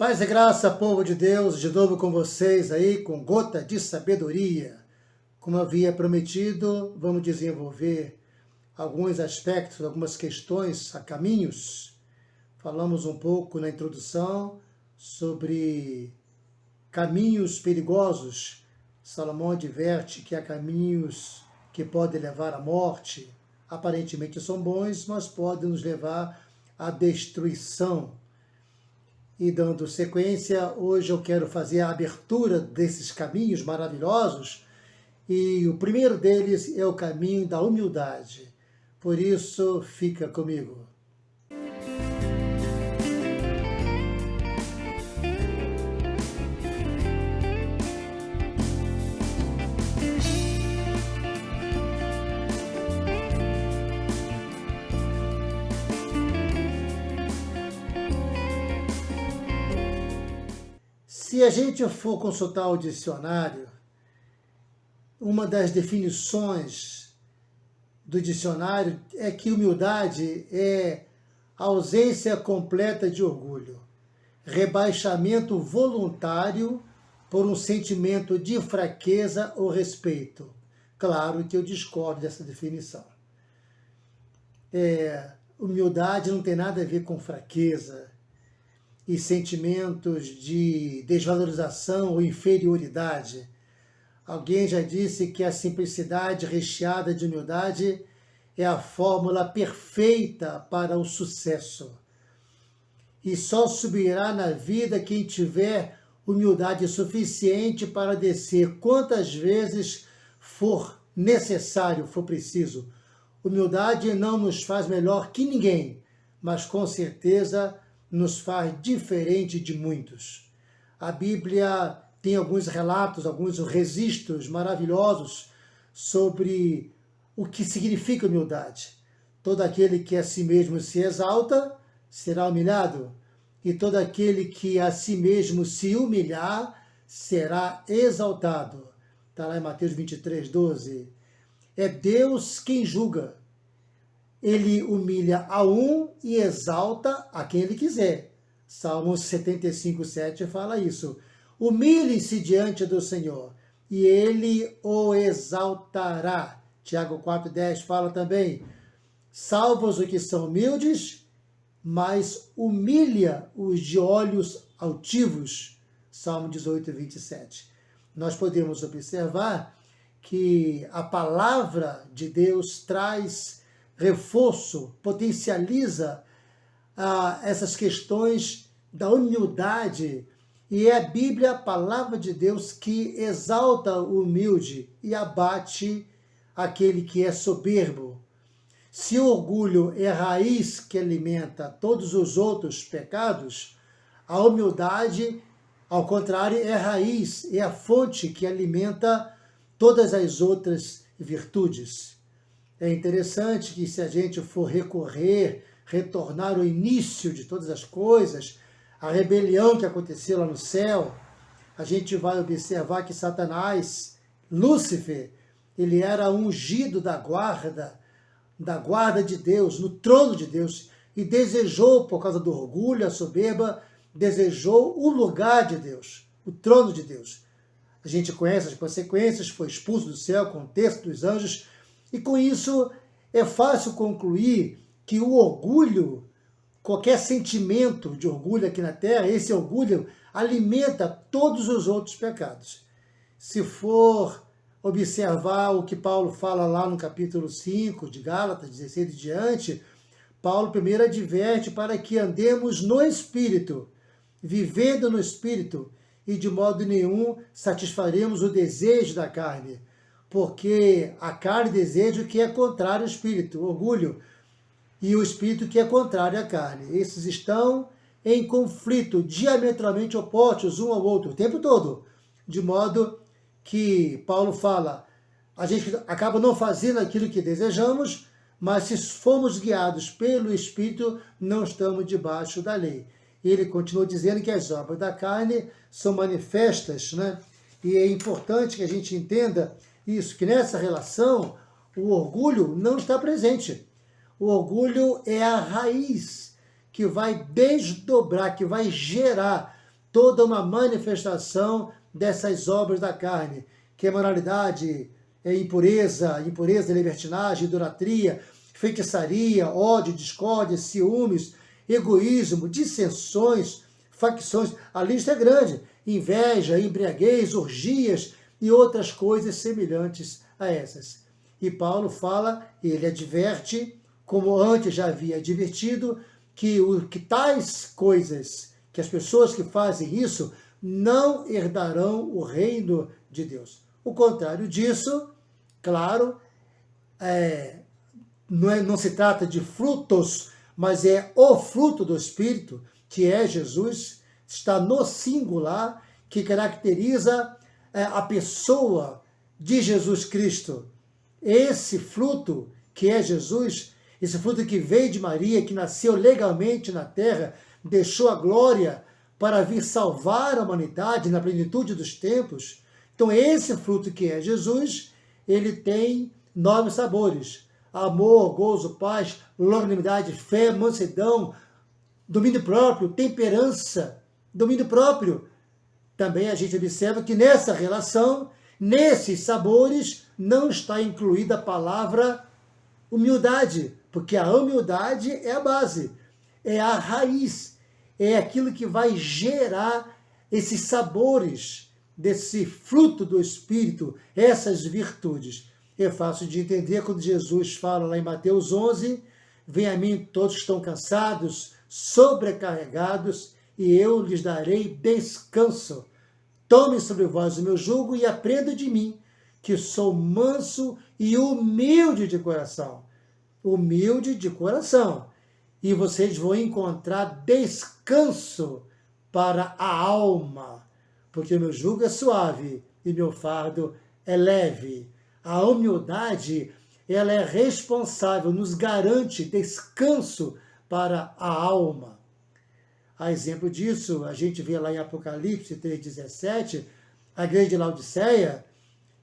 Paz e graça, povo de Deus, de novo com vocês aí, com gota de sabedoria. Como havia prometido, vamos desenvolver alguns aspectos, algumas questões a caminhos. Falamos um pouco na introdução sobre caminhos perigosos. Salomão adverte que há caminhos que podem levar à morte. Aparentemente são bons, mas podem nos levar à destruição. E dando sequência, hoje eu quero fazer a abertura desses caminhos maravilhosos, e o primeiro deles é o caminho da humildade. Por isso, fica comigo. Se a gente for consultar o dicionário, uma das definições do dicionário é que humildade é ausência completa de orgulho, rebaixamento voluntário por um sentimento de fraqueza ou respeito. Claro que eu discordo dessa definição. Humildade não tem nada a ver com fraqueza e sentimentos de desvalorização ou inferioridade. Alguém já disse que a simplicidade recheada de humildade é a fórmula perfeita para o sucesso. E só subirá na vida quem tiver humildade suficiente para descer quantas vezes for necessário, for preciso. Humildade não nos faz melhor que ninguém, mas com certeza nos faz diferente de muitos. A Bíblia tem alguns relatos, alguns registros maravilhosos sobre o que significa humildade. Todo aquele que a si mesmo se exalta será humilhado, e todo aquele que a si mesmo se humilhar será exaltado. Está lá em Mateus 23, 12. É Deus quem julga. Ele humilha a um e exalta a quem ele quiser. Salmos 75, 7 fala isso. Humilhe-se diante do Senhor, e ele o exaltará. Tiago 4, 10 fala também. Salva os que são humildes, mas humilha os de olhos altivos. Salmo 18, 27. Nós podemos observar que a palavra de Deus traz reforço, potencializa essas questões da humildade, e é a Bíblia, a palavra de Deus, que exalta o humilde e abate aquele que é soberbo. Se o orgulho é a raiz que alimenta todos os outros pecados, a humildade, ao contrário, é a raiz, é a fonte que alimenta todas as outras virtudes. É interessante que, se a gente for retornar ao início de todas as coisas, a rebelião que aconteceu lá no céu, a gente vai observar que Satanás, Lúcifer, ele era ungido da guarda de Deus, no trono de Deus, e desejou, por causa do orgulho, a soberba, desejou o lugar de Deus, o trono de Deus. A gente conhece as consequências, foi expulso do céu com o terço dos anjos, e com isso é fácil concluir que o orgulho, qualquer sentimento de orgulho aqui na Terra, esse orgulho alimenta todos os outros pecados. Se for observar o que Paulo fala lá no capítulo 5 de Gálatas, 16 e diante, Paulo primeiro adverte para que andemos no Espírito, vivendo no Espírito, e de modo nenhum satisfaremos o desejo da carne, porque a carne deseja o que é contrário ao Espírito, o orgulho, e o Espírito que é contrário à carne. Esses estão em conflito, diametralmente opostos um ao outro, o tempo todo, de modo que Paulo fala, a gente acaba não fazendo aquilo que desejamos, mas se formos guiados pelo Espírito, não estamos debaixo da lei. Ele continua dizendo que as obras da carne são manifestas, né? E é importante que a gente entenda isso, que nessa relação o orgulho não está presente. O orgulho é a raiz que vai desdobrar, que vai gerar toda uma manifestação dessas obras da carne, que é moralidade, é impureza, libertinagem, idolatria, feitiçaria, ódio, discórdia, ciúmes, egoísmo, dissensões, facções. A lista é grande. Inveja, embriaguez, orgias e outras coisas semelhantes a essas. E Paulo fala, ele adverte, como antes já havia advertido, que tais coisas, que as pessoas que fazem isso, não herdarão o reino de Deus. O contrário disso, claro, não se trata de frutos, mas é o fruto do Espírito, que é Jesus, está no singular, que caracteriza a pessoa de Jesus Cristo. Esse fruto, que é Jesus, esse fruto que veio de Maria, que nasceu legalmente na terra, deixou a glória para vir salvar a humanidade na plenitude dos tempos. Então, esse fruto que é Jesus, ele tem 9 sabores: amor, gozo, paz, longanimidade, fé, mansidão, domínio próprio, temperança, domínio próprio. Também a gente observa que nessa relação, nesses sabores, não está incluída a palavra humildade, porque a humildade é a base, é a raiz, é aquilo que vai gerar esses sabores desse fruto do Espírito, essas virtudes. É fácil de entender quando Jesus fala lá em Mateus 11, vem a mim todos que estão cansados, sobrecarregados, e eu lhes darei descanso. Tomem sobre vós o meu jugo e aprendam de mim, que sou manso e humilde de coração. Humilde de coração. E vocês vão encontrar descanso para a alma, porque o meu jugo é suave e meu fardo é leve. A humildade, ela é responsável, nos garante descanso para a alma. A exemplo disso, a gente vê lá em Apocalipse 3,17, a igreja de Laodiceia,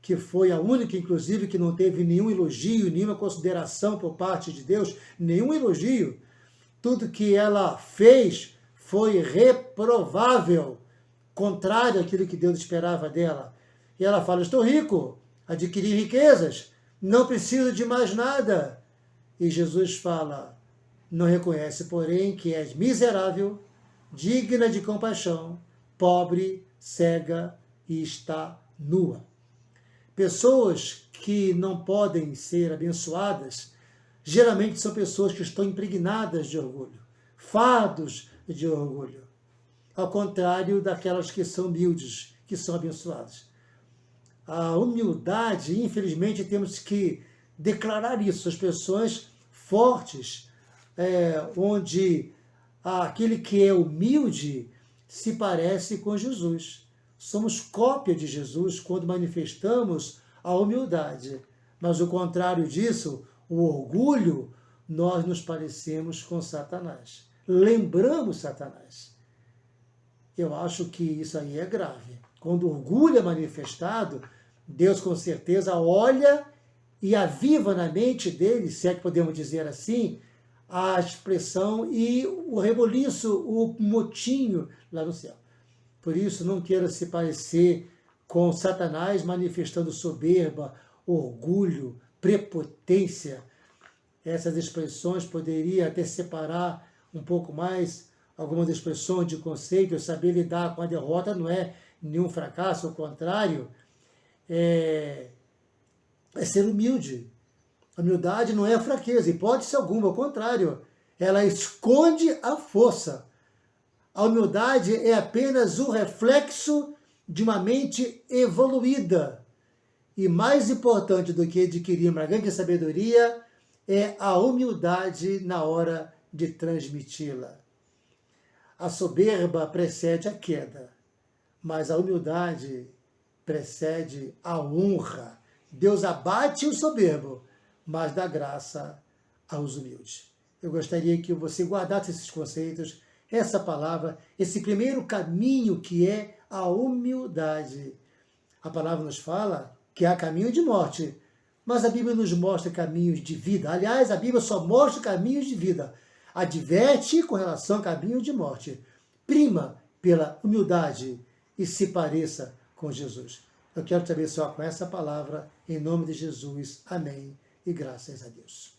que foi a única, inclusive, que não teve nenhum elogio, nenhuma consideração por parte de Deus, nenhum elogio. Tudo que ela fez foi reprovável, contrário àquilo que Deus esperava dela. E ela fala, estou rico, adquiri riquezas, não preciso de mais nada. E Jesus fala, não reconhece, porém, que és miserável, digna de compaixão, pobre, cega e está nua. Pessoas que não podem ser abençoadas, geralmente são pessoas que estão impregnadas de orgulho, fardos de orgulho, ao contrário daquelas que são humildes, que são abençoadas. A humildade, infelizmente, temos que declarar isso, as pessoas fortes, onde aquele que é humilde se parece com Jesus. Somos cópia de Jesus quando manifestamos a humildade. Mas o contrário disso, o orgulho, nós nos parecemos com Satanás. Lembramos Satanás. Eu acho que isso aí é grave. Quando o orgulho é manifestado, Deus com certeza olha e aviva na mente dele, se é que podemos dizer assim, a expressão e o reboliço, o motinho lá no céu. Por isso, não queira se parecer com Satanás manifestando soberba, orgulho, prepotência. Essas expressões poderiam até separar um pouco mais algumas expressões de conceito, saber lidar com a derrota não é nenhum fracasso, ao contrário, é ser humilde. A humildade não é fraqueza, hipótese alguma, ao contrário, ela esconde a força. A humildade é apenas o reflexo de uma mente evoluída. E mais importante do que adquirir uma grande sabedoria é a humildade na hora de transmiti-la. A soberba precede a queda, mas a humildade precede a honra. Deus abate o soberbo, mas dá graça aos humildes. Eu gostaria que você guardasse esses conceitos, essa palavra, esse primeiro caminho que é a humildade. A palavra nos fala que há caminho de morte, mas a Bíblia nos mostra caminhos de vida. Aliás, a Bíblia só mostra caminhos de vida. Adverte com relação ao caminho de morte. Prima pela humildade e se pareça com Jesus. Eu quero te abençoar com essa palavra, em nome de Jesus. Amém e graças a Deus.